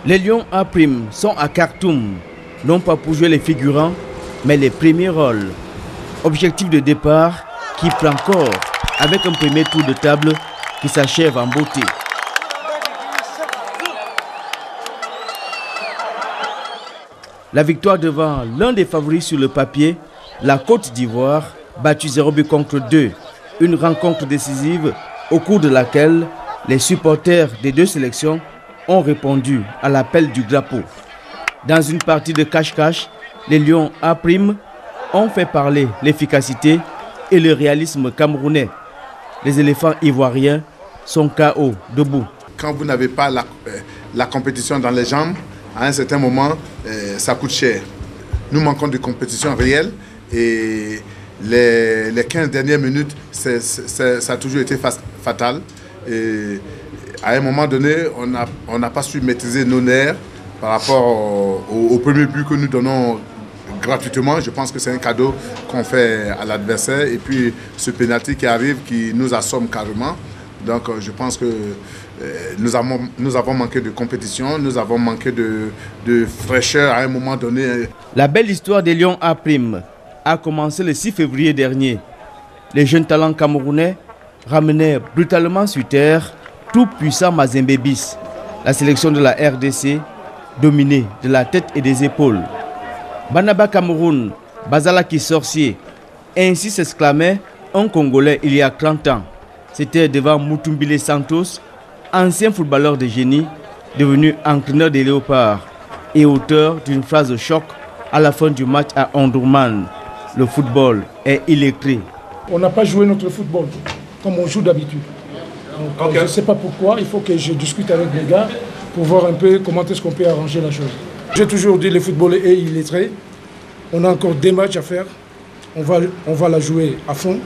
Les Lions A' sont à Khartoum, non pas pour jouer les figurants, mais les premiers rôles. Objectif de départ qui prend corps avec un premier tour de table qui s'achève en beauté. La victoire devant l'un des favoris sur le papier, la Côte d'Ivoire, battue 0 contre 2. Une rencontre décisive au cours de laquelle les supporters des deux sélections ont répondu à l'appel du drapeau. Dans une partie de cache-cache, les Lions A' ont fait parler l'efficacité et le réalisme camerounais. Les éléphants ivoiriens sont KO debout. Quand vous n'avez pas la compétition dans les jambes, à un certain moment, ça coûte cher. Nous manquons de compétition réelle et les 15 dernières minutes, ça a toujours été fatal. Et à un moment donné, on n'a pas su maîtriser nos nerfs par rapport au premier but que nous donnons gratuitement. Je pense que c'est un cadeau qu'on fait à l'adversaire. Et puis ce pénalty qui arrive, qui nous assomme carrément. Donc je pense que nous avons manqué de compétition, nous avons manqué de fraîcheur à un moment donné. La belle histoire des Lions A' a commencé le 6 février dernier. Les jeunes talents camerounais ramenaient brutalement sur terre tout puissant Mazembe Bis, la sélection de la RDC, dominée de la tête et des épaules. Banaba Cameroun, Bazalaki sorcier, ainsi s'exclamait un Congolais il y a 30 ans. C'était devant Mutumbile Santos, ancien footballeur de génie, devenu entraîneur des Léopards et auteur d'une phrase de choc à la fin du match à Omdurman. Le football est électrique. On n'a pas joué notre football comme on joue d'habitude. Okay. Je ne sais pas pourquoi, il faut que je discute avec les gars pour voir un peu comment est-ce qu'on peut arranger la chose. J'ai toujours dit le football est illettré. On a encore des matchs à faire. On va la jouer à fond.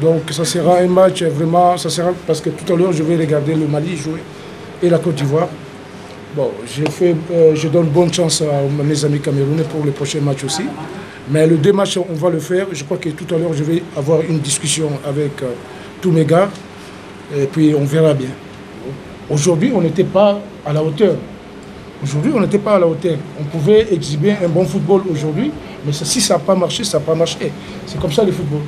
Donc ça sera un match vraiment, parce que tout à l'heure je vais regarder le Mali jouer et la Côte d'Ivoire. Bon, je donne bonne chance à mes amis camerounais pour le prochain match aussi. Mais le deux matchs, on va le faire. Je crois que tout à l'heure je vais avoir une discussion avec tous mes gars et puis on verra bien. Aujourd'hui, on n'était pas à la hauteur. Aujourd'hui, on n'était pas à la hauteur. On pouvait exhiber un bon football aujourd'hui, mais si ça n'a pas marché, ça n'a pas marché. C'est comme ça le football.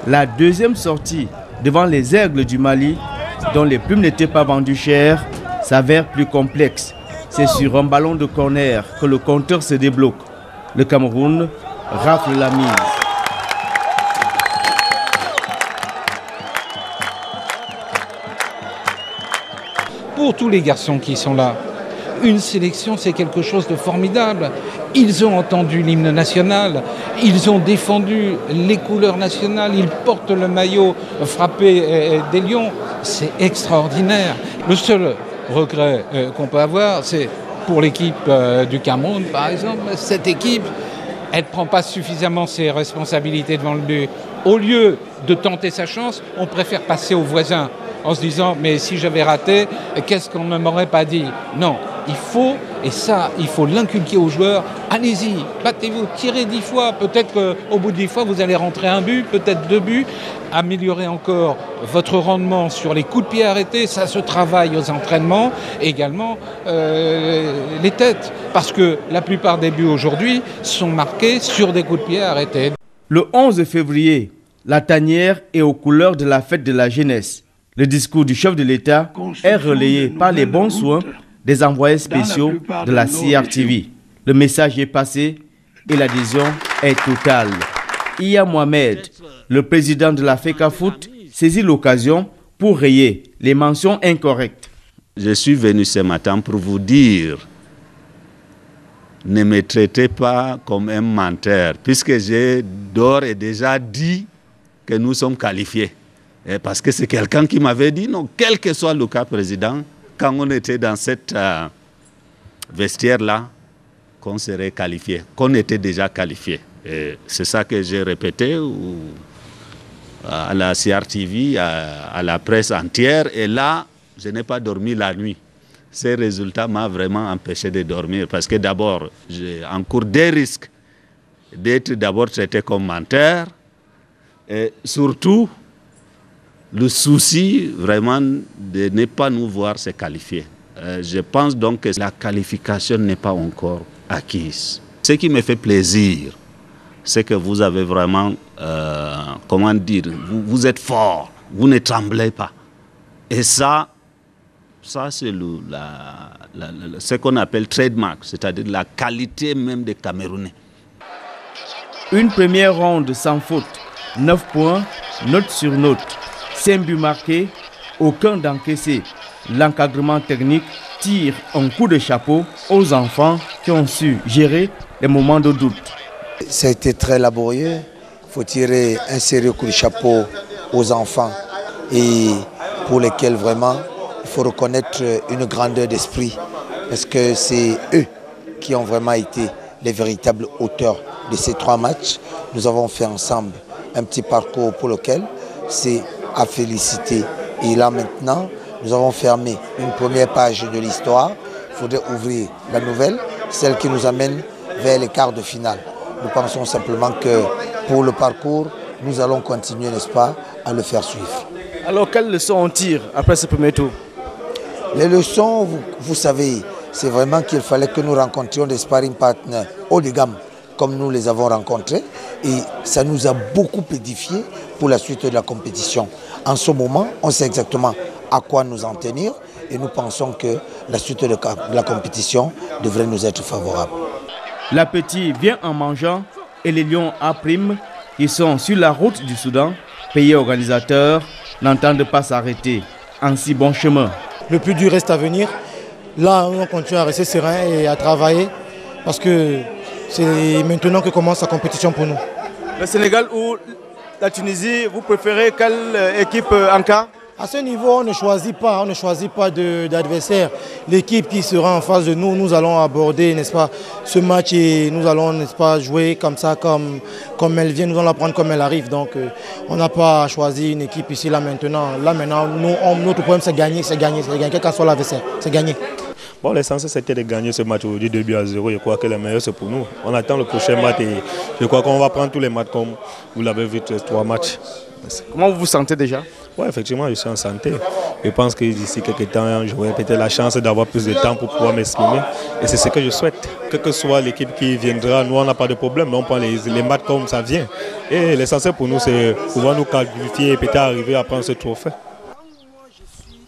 La deuxième sortie devant les Aigles du Mali, dont les plumes n'étaient pas vendues cher, s'avère plus complexe. C'est sur un ballon de corner que le compteur se débloque. Le Cameroun rafle la mise. Pour tous les garçons qui sont là, une sélection, c'est quelque chose de formidable. Ils ont entendu l'hymne national, ils ont défendu les couleurs nationales, ils portent le maillot frappé des Lions. C'est extraordinaire. Le seul regret qu'on peut avoir, c'est pour l'équipe du Cameroun, par exemple. Cette équipe, elle ne prend pas suffisamment ses responsabilités devant le but. Au lieu de tenter sa chance, on préfère passer aux voisins en se disant « mais si j'avais raté, qu'est-ce qu'on ne m'aurait pas dit ?» Non, il faut l'inculquer aux joueurs. Allez-y, battez-vous, tirez 10 fois. Peut-être qu'au bout de 10 fois, vous allez rentrer un but, peut-être 2 buts. Améliorez encore votre rendement sur les coups de pied arrêtés. Ça se travaille aux entraînements. Également, les têtes. Parce que la plupart des buts aujourd'hui sont marqués sur des coups de pied arrêtés. Le 11 février, la tanière est aux couleurs de la fête de la jeunesse. Le discours du chef de l'État est relayé par les bons soins des envoyés spéciaux de la CRTV. Le message est passé et l'adhésion est totale. Iya Mohamed, le président de la FECAFOOT, saisit l'occasion pour rayer les mentions incorrectes. Je suis venu ce matin pour vous dire, ne me traitez pas comme un menteur, puisque j'ai d'ores et déjà dit que nous sommes qualifiés. Et parce que c'est quelqu'un qui m'avait dit, non, quel que soit le cas président, quand on était dans cette vestiaire-là, qu'on serait qualifié, qu'on était déjà qualifié. C'est ça que j'ai répété à la CRTV, à la presse entière. Et là, je n'ai pas dormi la nuit. Ces résultats m'ont vraiment empêché de dormir parce que d'abord, j'ai encouru des risques d'être d'abord traité comme menteur et surtout le souci vraiment de ne pas nous voir se qualifier. Je pense donc que la qualification n'est pas encore acquise. Ce qui me fait plaisir, c'est que vous avez vraiment, comment dire, vous êtes fort, vous ne tremblez pas. Et ça c'est ce qu'on appelle trademark, c'est-à-dire la qualité même des Camerounais. Une première ronde sans faute, 9 points, note sur note, 5 buts marqués, aucun d'encaissé. L'encadrement technique tire un coup de chapeau aux enfants qui ont su gérer les moments de doute. Ça a été très laborieux. Il faut tirer un sérieux coup de chapeau aux enfants et pour lesquels vraiment il faut reconnaître une grandeur d'esprit parce que c'est eux qui ont vraiment été les véritables auteurs de ces 3 matchs. Nous avons fait ensemble un petit parcours pour lequel c'est à féliciter. Et là maintenant, nous avons fermé une première page de l'histoire. Il faudrait ouvrir la nouvelle, celle qui nous amène vers les quarts de finale. Nous pensons simplement que pour le parcours, nous allons continuer, n'est-ce pas, à le faire suivre. Alors, quelles leçons on tire après ce premier tour? Les leçons, vous savez, c'est vraiment qu'il fallait que nous rencontrions des sparring partners haut de gamme, comme nous les avons rencontrés. Et ça nous a beaucoup édifié pour la suite de la compétition. En ce moment, on sait exactement à quoi nous en tenir et nous pensons que la suite de la compétition devrait nous être favorable. L'appétit vient en mangeant et les Lions A', qui sont sur la route du Soudan, pays organisateur, n'entendent pas s'arrêter en si bon chemin. Le plus dur reste à venir. Là, on continue à rester serein et à travailler parce que c'est maintenant que commence la compétition pour nous. Le Sénégal ou la Tunisie, vous préférez quelle équipe en quart? À ce niveau, on ne choisit pas d'adversaire. L'équipe qui sera en face de nous, nous allons aborder, n'est-ce pas, ce match et nous allons, n'est-ce pas, jouer comme ça, comme elle vient, nous allons la prendre comme elle arrive. Donc, on n'a pas choisi une équipe ici, là maintenant. Là maintenant, notre problème, c'est gagner, quel qu'en soit l'adversaire, c'est gagner. Bon, l'essentiel c'était de gagner ce match aujourd'hui 2-0. Je crois que le meilleur c'est pour nous. On attend le prochain match et je crois qu'on va prendre tous les matchs comme vous l'avez vu, 3 matchs. Comment vous vous sentez déjà? Oui, effectivement, je suis en santé. Je pense que d'ici quelques temps, j'aurai peut-être la chance d'avoir plus de temps pour pouvoir m'exprimer. Et c'est ce que je souhaite. Quelle que soit l'équipe qui viendra, nous, on n'a pas de problème. On prend les matchs comme ça vient. Et l'essentiel pour nous, c'est pouvoir nous qualifier et peut-être arriver à prendre ce trophée.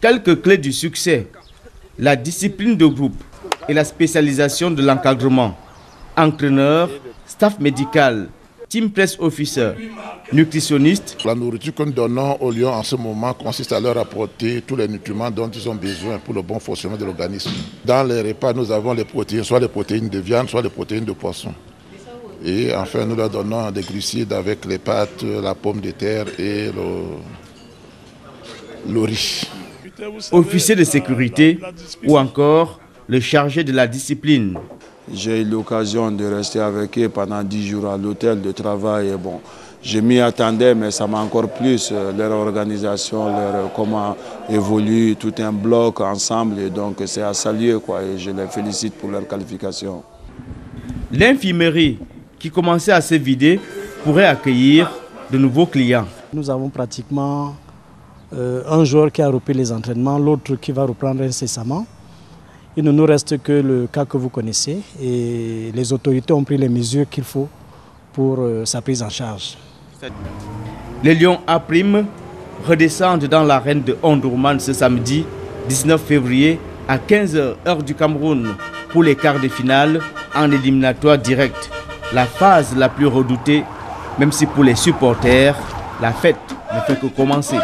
Quelques clés du succès. La discipline de groupe et la spécialisation de l'encadrement. Entraîneur, staff médical, team press officer, nutritionniste. La nourriture que nous donnons aux lions en ce moment consiste à leur apporter tous les nutriments dont ils ont besoin pour le bon fonctionnement de l'organisme. Dans les repas, nous avons les protéines, soit les protéines de viande, soit les protéines de poisson. Et enfin, nous leur donnons des glucides avec les pâtes, la pomme de terre et le riz. Officier de sécurité ou encore le chargé de la discipline. J'ai eu l'occasion de rester avec eux pendant 10 jours à l'hôtel de travail. Et bon, je m'y attendais, mais ça m'a encore plus, leur organisation, comment évolue tout un bloc ensemble. Et donc c'est à saluer, quoi, et je les félicite pour leur qualification. L'infirmerie qui commençait à se vider pourrait accueillir de nouveaux clients. Nous avons pratiquement un joueur qui a repris les entraînements, l'autre qui va reprendre incessamment. Il ne nous reste que le cas que vous connaissez et les autorités ont pris les mesures qu'il faut pour sa prise en charge. Les Lions A' redescendent dans l'arène de Omdurman ce samedi 19 février à 15h heure du Cameroun pour les quarts de finale en éliminatoire direct. La phase la plus redoutée, même si pour les supporters, la fête ne fait que commencer.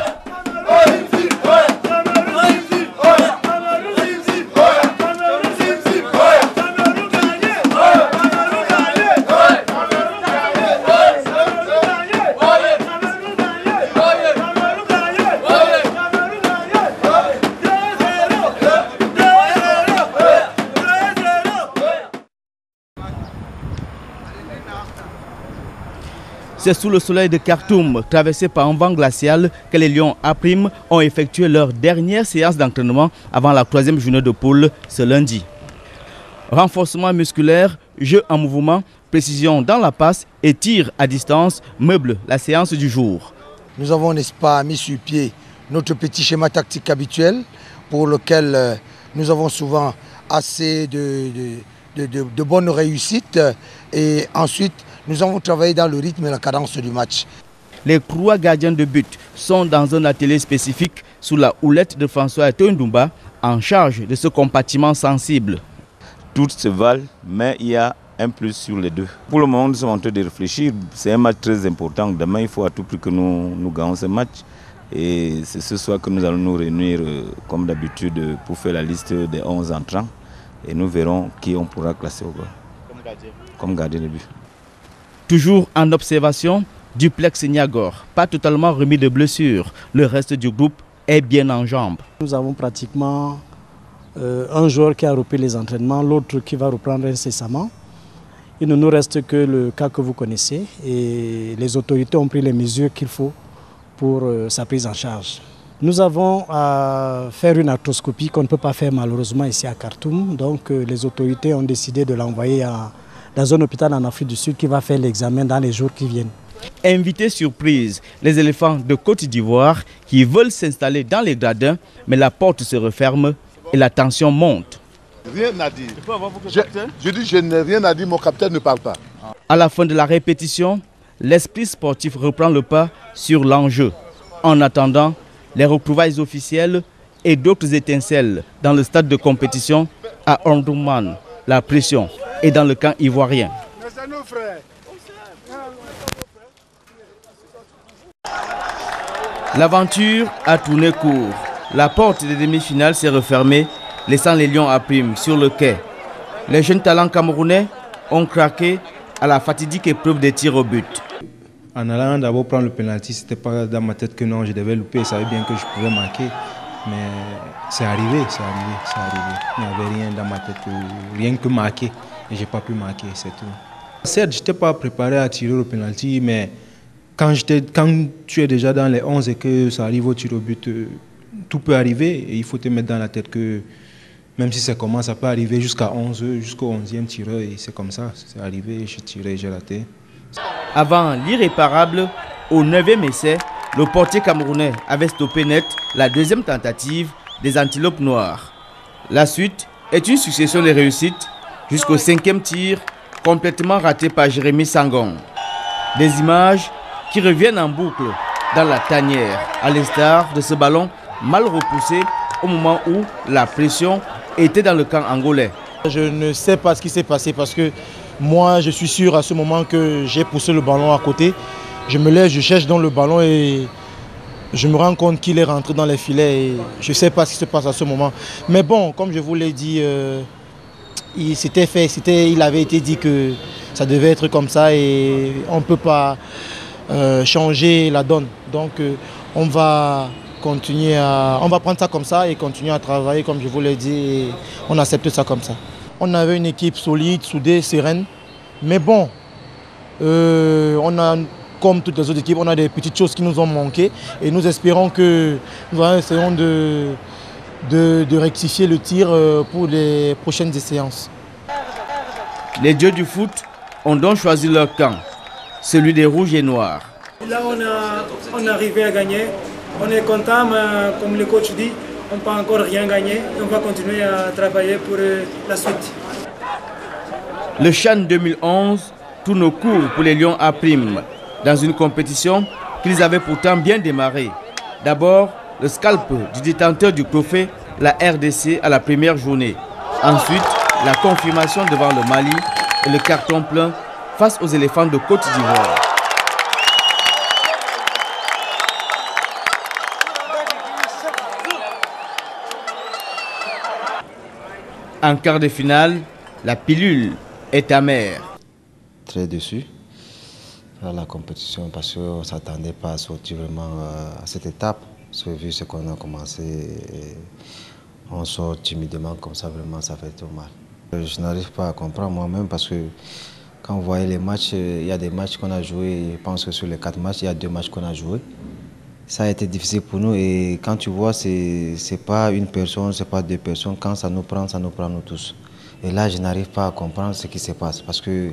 C'est sous le soleil de Khartoum, traversé par un vent glacial, que les Lions A' ont effectué leur dernière séance d'entraînement avant la 3e journée de poule ce lundi. Renforcement musculaire, jeu en mouvement, précision dans la passe et tir à distance meublent la séance du jour. Nous avons, n'est-ce pas, mis sur pied notre petit schéma tactique habituel pour lequel nous avons souvent assez de bonnes réussites. Et ensuite, nous avons travaillé dans le rythme et la cadence du match. Les 3 gardiens de but sont dans un atelier spécifique sous la houlette de François Eto'o-Ndoumba, en charge de ce compartiment sensible. Toutes se valent, mais il y a un plus sur les deux. Pour le moment, nous sommes en train de réfléchir. C'est un match très important. Demain, il faut à tout prix que nous gagnons ce match. Et c'est ce soir que nous allons nous réunir, comme d'habitude, pour faire la liste des 11 entrants. Et nous verrons qui on pourra classer au goal. Comme gardien de but. Toujours en observation, Duplex Niagor, pas totalement remis de blessure. Le reste du groupe est bien en jambes. Nous avons pratiquement un joueur qui a repris les entraînements, l'autre qui va reprendre incessamment. Il ne nous reste que le cas que vous connaissez et les autorités ont pris les mesures qu'il faut pour sa prise en charge. Nous avons à faire une arthroscopie qu'on ne peut pas faire malheureusement ici à Khartoum. Donc les autorités ont décidé de l'envoyer dans un hôpital en Afrique du Sud qui va faire l'examen dans les jours qui viennent. Invité surprise, les éléphants de Côte d'Ivoire qui veulent s'installer dans les gradins, mais la porte se referme et la tension monte. Rien à dire. Je dis je n'ai rien à dire, mon capitaine ne parle pas. À la fin de la répétition, l'esprit sportif reprend le pas sur l'enjeu. En attendant, les retrouvailles officielles et d'autres étincelles dans le stade de compétition à Omdurman. La pression est dans le camp ivoirien. L'aventure a tourné court. La porte des demi-finales s'est refermée, laissant les Lions à prime sur le quai. Les jeunes talents camerounais ont craqué à la fatidique épreuve des tirs au but. En allant d'abord prendre le penalty, ce n'était pas dans ma tête que non, je devais louper. Je savais bien que je pouvais marquer. Mais c'est arrivé. Il n'y avait rien dans ma tête, rien que marquer. Et je n'ai pas pu marquer, c'est tout. Certes, je n'étais pas préparé à tirer au penalty, mais quand tu es déjà dans les 11 et que ça arrive au tir au but, tout peut arriver. Et il faut te mettre dans la tête que même si ça commence, ça peut arriver jusqu'à 11, jusqu'au 11e tireur. Et c'est comme ça, c'est arrivé, j'ai tiré, j'ai raté. Avant l'irréparable, au 9e essai, le portier camerounais avait stoppé net la deuxième tentative des Antilopes Noires. La suite est une succession de réussites jusqu'au 5e tir, complètement raté par Jérémy Sangon. Des images qui reviennent en boucle dans la tanière, à l'instar de ce ballon mal repoussé au moment où la pression était dans le camp angolais. Je ne sais pas ce qui s'est passé parce que moi je suis sûr à ce moment que j'ai poussé le ballon à côté. Je me lève, je cherche dans le ballon et je me rends compte qu'il est rentré dans les filets. Et je ne sais pas ce qui se passe à ce moment. Mais bon, comme je vous l'ai dit, il avait été dit que ça devait être comme ça et on ne peut pas changer la donne. Donc on va prendre ça comme ça et continuer à travailler comme je vous l'ai dit. Et on accepte ça comme ça. On avait une équipe solide, soudée, sereine. Mais bon, on a, comme toutes les autres équipes, on a des petites choses qui nous ont manqué. Et nous espérons que nous essayons de rectifier le tir pour les prochaines séances. Les dieux du foot ont donc choisi leur camp, celui des rouges et noirs. Là, on est arrivé à gagner. On est content, mais comme le coach dit, on ne peut encore rien gagner. On va continuer à travailler pour la suite. Le CHAN 2011 tourne au cours pour les Lions à prime, dans une compétition qu'ils avaient pourtant bien démarré. D'abord, le scalp du détenteur du trophée, la RDC, à la première journée. Ensuite, la confirmation devant le Mali et le carton plein face aux éléphants de Côte d'Ivoire. En quart de finale, la pilule est amère. Très déçu par la compétition parce qu'on ne s'attendait pas à sortir vraiment à cette étape. Parce que vu ce qu'on a commencé, on sort timidement comme ça, vraiment ça fait trop mal. Je n'arrive pas à comprendre moi-même parce que quand vous voyez les matchs, il y a des matchs qu'on a joués, je pense que sur les 4 matchs, il y a 2 matchs qu'on a joués. Ça a été difficile pour nous et quand tu vois, c'est pas une personne, c'est pas 2 personnes. Quand ça nous prend nous tous. Et là, je n'arrive pas à comprendre ce qui se passe parce que